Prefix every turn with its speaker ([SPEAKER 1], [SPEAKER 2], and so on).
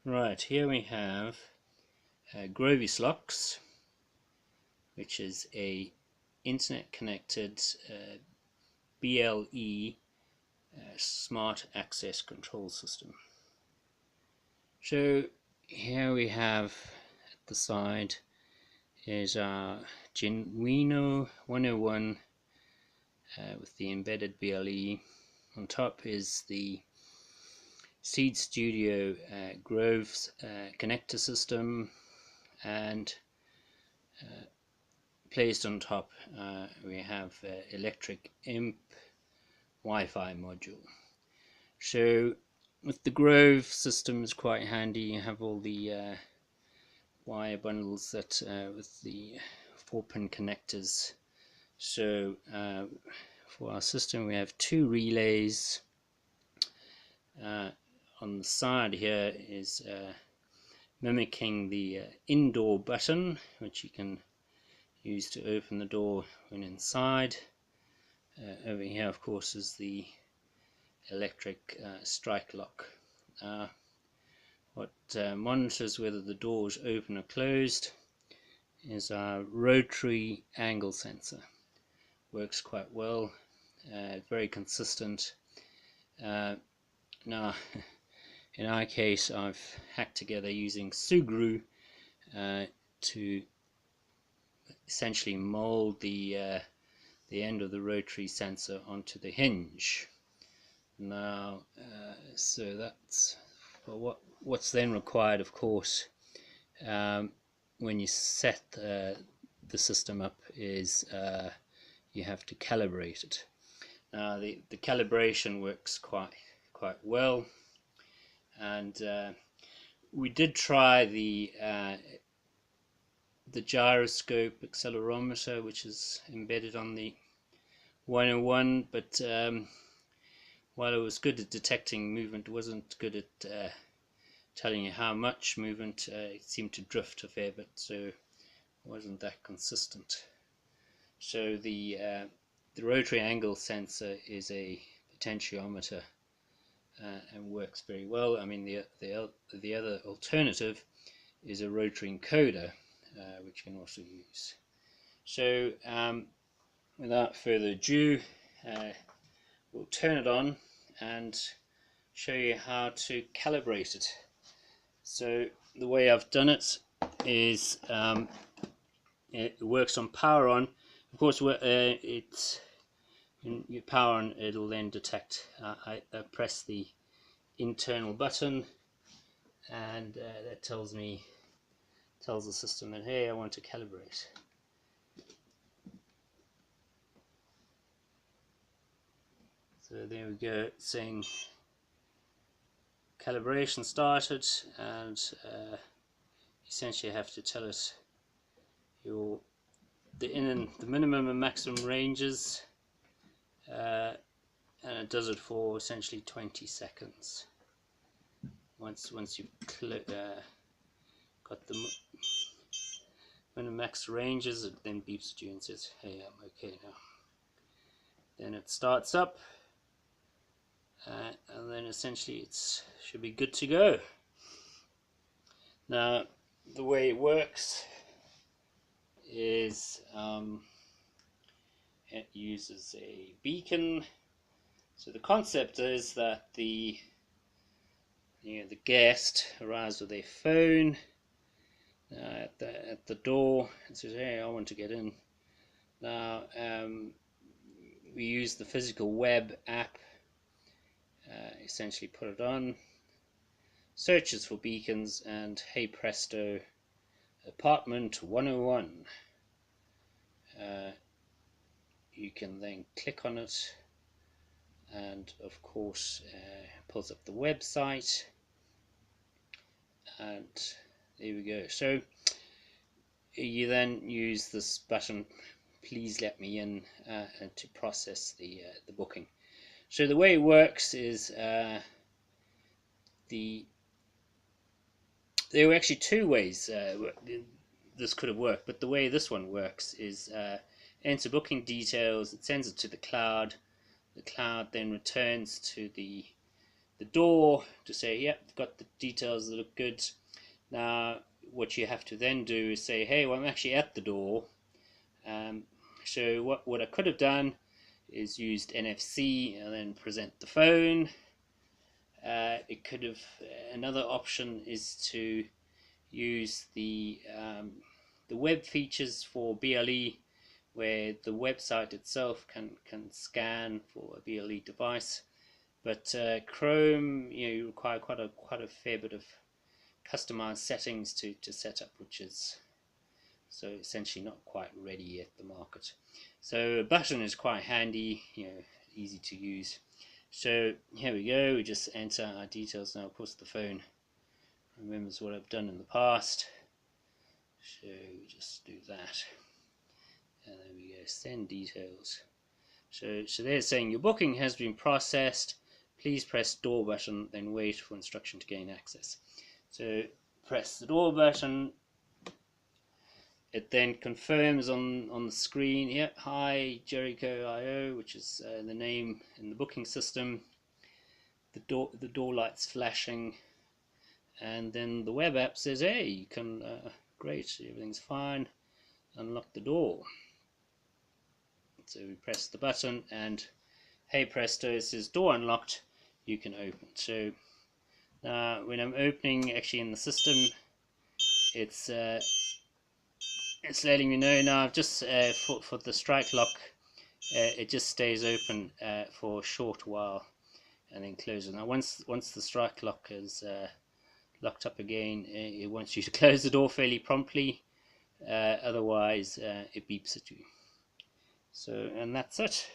[SPEAKER 1] Right, here we have Grovey Slocks, which is a internet connected BLE smart access control system. So here we have at the side is our Genuino 101 with the embedded BLE. On top is the Seed Studio Groves connector system, and placed on top we have electric imp Wi-Fi module. So with the Grove system is quite handy. You have all the wire bundles that with the 4-pin connectors. So for our system we have 2 relays. On the side here is mimicking the indoor button, which you can use to open the door when inside. Over here of course is the electric strike lock. What monitors whether the door is open or closed is our rotary angle sensor. Works quite well, very consistent. Now in our case I've hacked together using Sugru to essentially mold the end of the rotary sensor onto the hinge. Now so that's what's then required, of course, when you set the system up is you have to calibrate it. Now the calibration works quite well, and we did try the gyroscope accelerometer, which is embedded on the 101, but while it was good at detecting movement, it wasn't good at telling you how much movement. It seemed to drift a fair bit, so it wasn't that consistent. So the rotary angle sensor is a potentiometer and works very well. I mean, the other alternative is a rotary encoder, which you can also use. So without further ado, we'll turn it on and show you how to calibrate it. So the way I've done it is it works on power on. Of course, it's when you power on, it'll then detect. I press the internal button, and that tells the system that, hey, I want to calibrate. So there we go, saying calibration started, and essentially I have to tell it the minimum and maximum ranges, and it does it for essentially 20 seconds. Once you've got the minimum max ranges, it then beeps at you and says, hey, I'm okay now. Then it starts up, and then essentially it should be good to go. Now the way it works is it uses a beacon. So the concept is that the guest arrives with their phone at the door and says, hey, I want to get in. Now we use the physical web app, essentially put it on, searches for beacons, and hey presto, apartment 101. You can then click on it, and of course pulls up the website, and there we go. So you then use this button, please let me in, to process the booking. So the way it works is there were actually 2 ways this could have worked, but the way this one works is enter booking details, it sends it to the cloud then returns to the the door to say, yep, got the details that look good. Now what you have to then do is say, hey, well, I'm actually at the door. So what I could have done is used NFC and then present the phone. It could have, another option is to use the web features for BLE, where the website itself can scan for a BLE device. But Chrome, you require quite a fair bit of customized settings to set up, which is so essentially not quite ready yet, the market. So a button is quite handy, easy to use. So here we go, we just enter our details. Now of course the phone remembers what I've done in the past, so we just do that, and there we go, send details. So they're saying your booking has been processed, please press door button, then wait for instruction to gain access. So press the door button. It then confirms on the screen, yep, hi Jericho IO, which is the name in the booking system. The door light's flashing, and then the web app says, hey, you can, great, everything's fine, unlock the door. So we press the button, and hey presto, it says door unlocked, you can open. So now when I'm opening actually in the system, it's letting me know now. I've just for the strike lock, it just stays open for a short while and then closes. Now once the strike lock is locked up again, it wants you to close the door fairly promptly, otherwise it beeps at you. So, and that's it.